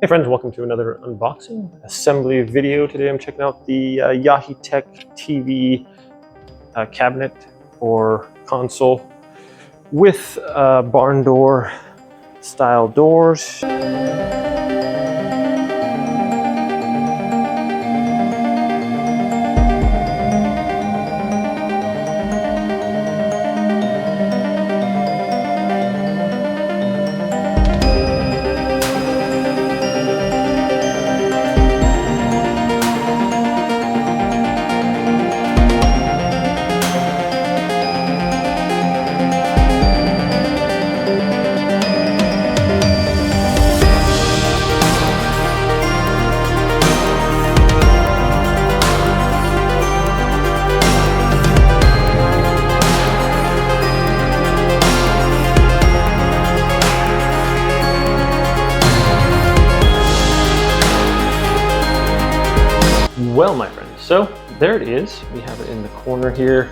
Hey friends, welcome to another unboxing assembly video. Today I'm checking out the Yaheetech TV cabinet or console with barn door style doors. Well, my friends, so there it is. We have it in the corner here,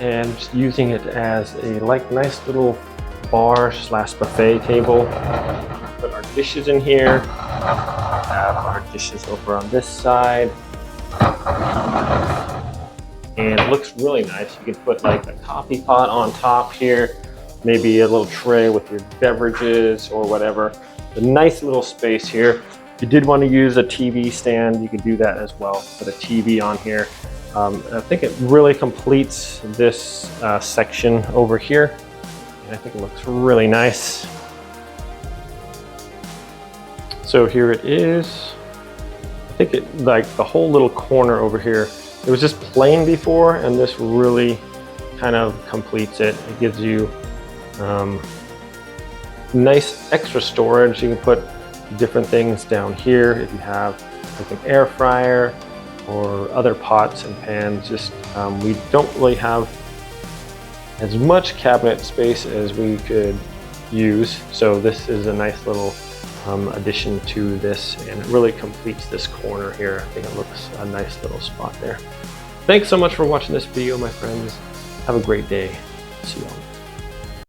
and just using it as a nice little bar slash buffet table. Put our dishes in here. Have our dishes over on this side, and it looks really nice. You can put like a coffee pot on top here, maybe a little tray with your beverages or whatever. A nice little space here. If you did want to use a TV stand, you could do that as well. Put a TV on here. I think it really completes this section over here. And I think it looks really nice. So here it is. I think it, like the whole little corner over here, it was just plain before, and this really kind of completes it. It gives you nice extra storage. You can put different things down here if you have like an air fryer or other pots and pans. Just we don't really have as much cabinet space as we could use, so this is a nice little addition to this, and it really completes this corner here. I think it looks a nice little spot there. Thanks so much for watching this video, my friends. Have a great day. See you all.